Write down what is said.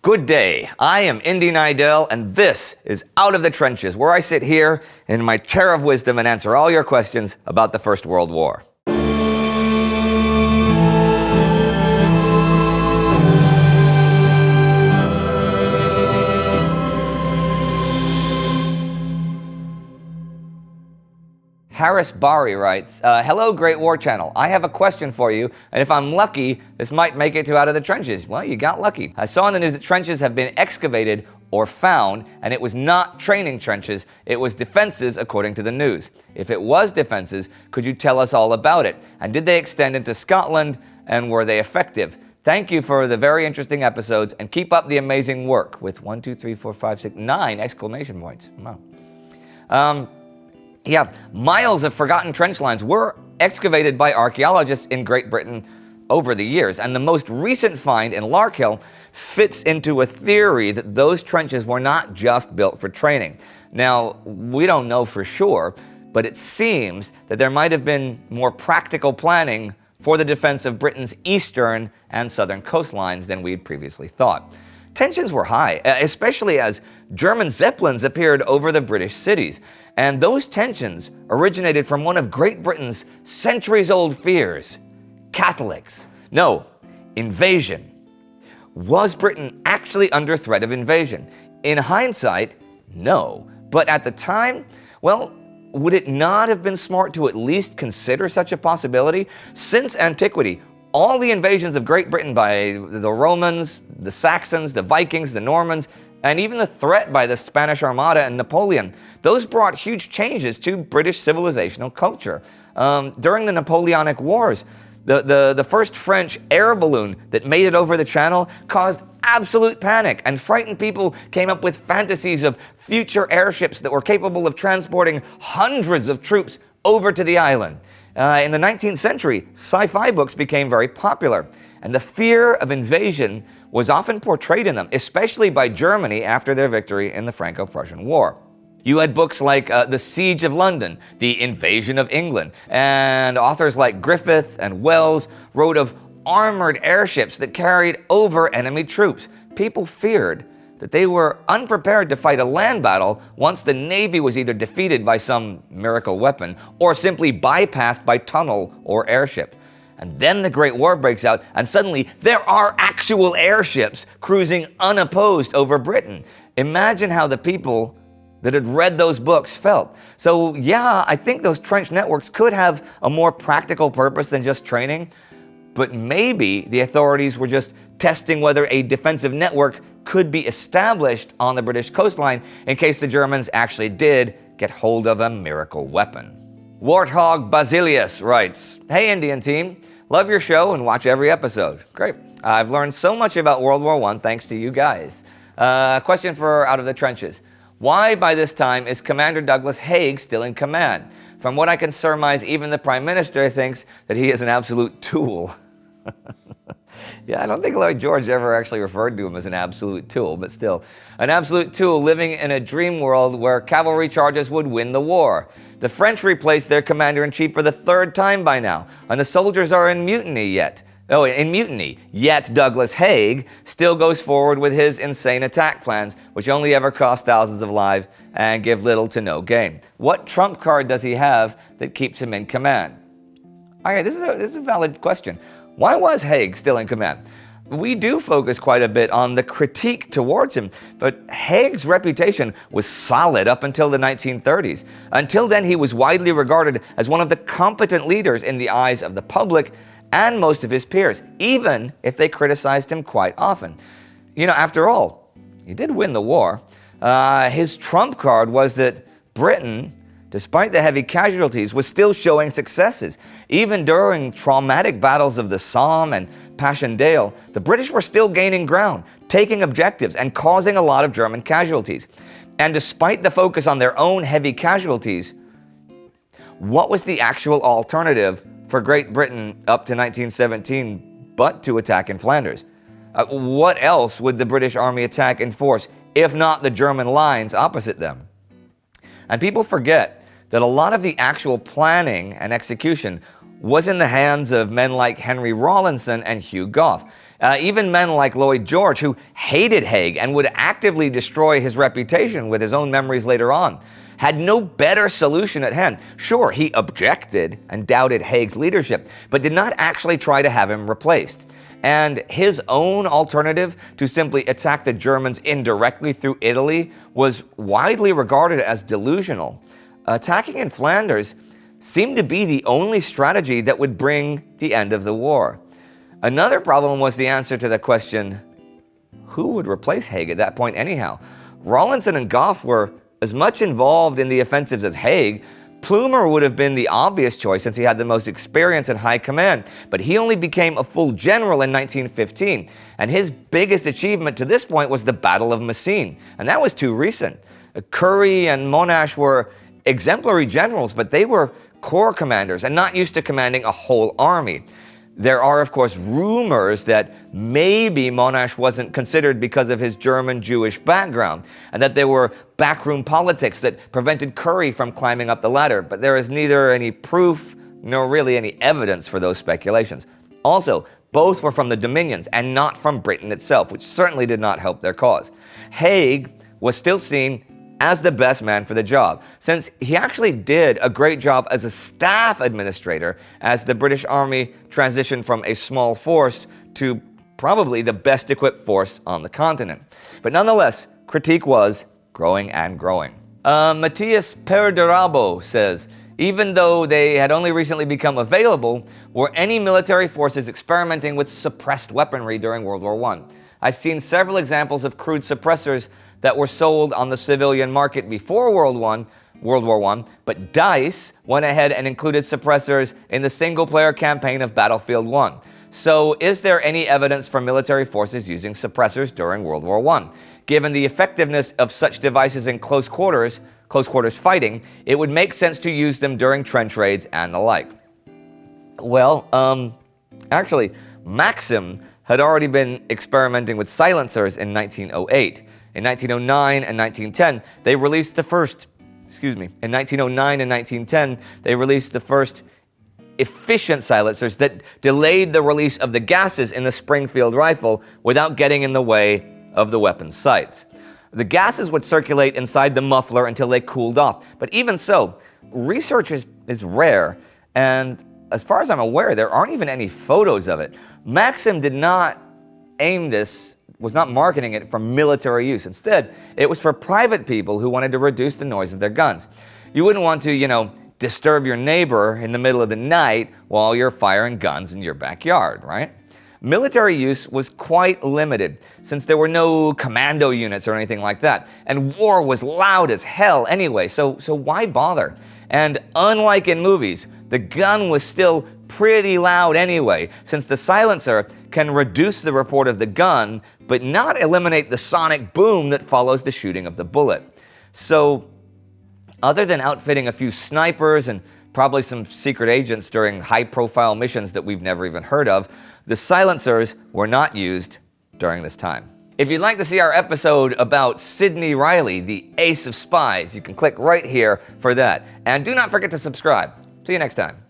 Good day, I am Indy Nidell, and this is Out of the Trenches, where I sit here in my chair of wisdom and answer all your questions about the First World War. Harris Bari writes, hello, Great War Channel. I have a question for you, and if I'm lucky, this might make it to Out of the Trenches. Well, you got lucky. I saw in the news that trenches have been excavated or found, and it was not training trenches, it was defenses, according to the news. If it was defenses, could you tell us all about it? And did they extend into Scotland, and were they effective? Thank you for the very interesting episodes, and keep up the amazing work, with 1, 2, 3, 4, 5, 6, 9 exclamation points. Wow. Yeah, miles of forgotten trench lines were excavated by archaeologists in Great Britain over the years, and the most recent find in Larkhill fits into a theory that those trenches were not just built for training. Now, we don't know for sure, but it seems that there might have been more practical planning for the defense of Britain's eastern and southern coastlines than we'd previously thought. Tensions were high, especially as German Zeppelins appeared over the British cities. And those tensions originated from one of Great Britain's centuries-old fears: Catholics. No, invasion. Was Britain actually under threat of invasion? In hindsight, no. But at the time, well, would it not have been smart to at least consider such a possibility? Since antiquity, all the invasions of Great Britain by the Romans, the Saxons, the Vikings, the Normans, and even the threat by the Spanish Armada and Napoleon, those brought huge changes to British civilizational culture. During the Napoleonic Wars, the first French air balloon that made it over the Channel caused absolute panic, and frightened people came up with fantasies of future airships that were capable of transporting hundreds of troops over to the island. In the 19th century, sci-fi books became very popular, and the fear of invasion was often portrayed in them, especially by Germany after their victory in the Franco-Prussian War. You had books like The Siege of London, The Invasion of England, and authors like Griffith and Wells wrote of armored airships that carried over enemy troops. People feared that they were unprepared to fight a land battle once the Navy was either defeated by some miracle weapon or simply bypassed by tunnel or airship. And then the Great War breaks out, and suddenly there are actual airships cruising unopposed over Britain. Imagine how the people that had read those books felt. So yeah, I think those trench networks could have a more practical purpose than just training, but maybe the authorities were just testing whether a defensive network could be established on the British coastline in case the Germans actually did get hold of a miracle weapon. Warthog Basilius writes, hey Indian team, love your show and watch every episode. Great. I've learned so much about World War I thanks to you guys. Question for Out of the Trenches. Why by this time is Commander Douglas Haig still in command? From what I can surmise, even the Prime Minister thinks that he is an absolute tool. Yeah, I don't think Lloyd George ever actually referred to him as an absolute tool, but still. An absolute tool living in a dream world where cavalry charges would win the war. The French replaced their commander-in-chief for the third time by now, and the soldiers are in mutiny yet. Yet Douglas Haig still goes forward with his insane attack plans, which only ever cost thousands of lives and give little to no gain. What trump card does he have that keeps him in command? Okay, this is a valid question. Why was Haig still in command? We do focus quite a bit on the critique towards him, but Haig's reputation was solid up until the 1930s. Until then, he was widely regarded as one of the competent leaders in the eyes of the public and most of his peers, even if they criticized him quite often. You know, after all, he did win the war. His trump card was that Britain, despite the heavy casualties, was still showing successes. Even during traumatic battles of the Somme and Passchendaele, the British were still gaining ground, taking objectives, and causing a lot of German casualties. And despite the focus on their own heavy casualties, what was the actual alternative for Great Britain up to 1917 but to attack in Flanders? What else would the British Army attack in force, if not the German lines opposite them? And people forget that a lot of the actual planning and execution was in the hands of men like Henry Rawlinson and Hugh Gough. Even men like Lloyd George, who hated Haig and would actively destroy his reputation with his own memories later on, had no better solution at hand. Sure, he objected and doubted Haig's leadership, but did not actually try to have him replaced. And his own alternative to simply attack the Germans indirectly through Italy was widely regarded as delusional. Attacking in Flanders seemed to be the only strategy that would bring the end of the war. Another problem was the answer to the question, who would replace Haig at that point anyhow? Rawlinson and Gough were as much involved in the offensives as Haig. Plumer would have been the obvious choice since he had the most experience in high command, but he only became a full general in 1915, and his biggest achievement to this point was the Battle of Messines, and that was too recent. Currie and Monash were exemplary generals, but they were corps commanders and not used to commanding a whole army. There are, of course, rumors that maybe Monash wasn't considered because of his German-Jewish background, and that there were backroom politics that prevented Currie from climbing up the ladder, but there is neither any proof nor really any evidence for those speculations. Also, both were from the Dominions and not from Britain itself, which certainly did not help their cause. Haig was still seen as the best man for the job, since he actually did a great job as a staff administrator as the British Army transitioned from a small force to probably the best equipped force on the continent. But nonetheless, critique was growing and growing. Matthias Perderabo says, even though they had only recently become available, were any military forces experimenting with suppressed weaponry during World War I? I've seen several examples of crude suppressors that were sold on the civilian market before World War I, but DICE went ahead and included suppressors in the single-player campaign of Battlefield 1. So is there any evidence for military forces using suppressors during World War I? Given the effectiveness of such devices in close quarters fighting, it would make sense to use them during trench raids and the like. Well, actually, Maxim had already been experimenting with silencers in 1908. In 1909 and 1910, they released the first, in 1909 and 1910, they released the first efficient silencers that delayed the release of the gases in the Springfield rifle without getting in the way of the weapon's sights. The gases would circulate inside the muffler until they cooled off, but even so, research is rare, and as far as I'm aware, there aren't even any photos of it. Maxim did not was not marketing it for military use. Instead, it was for private people who wanted to reduce the noise of their guns. You wouldn't want to, disturb your neighbor in the middle of the night while you're firing guns in your backyard, right? Military use was quite limited, since there were no commando units or anything like that, and war was loud as hell anyway, so why bother? And unlike in movies, the gun was still pretty loud anyway, since the silencer can reduce the report of the gun, but not eliminate the sonic boom that follows the shooting of the bullet. So, other than outfitting a few snipers and probably some secret agents during high-profile missions that we've never even heard of, the silencers were not used during this time. If you'd like to see our episode about Sidney Riley, the ace of spies, you can click right here for that. And do not forget to subscribe. See you next time.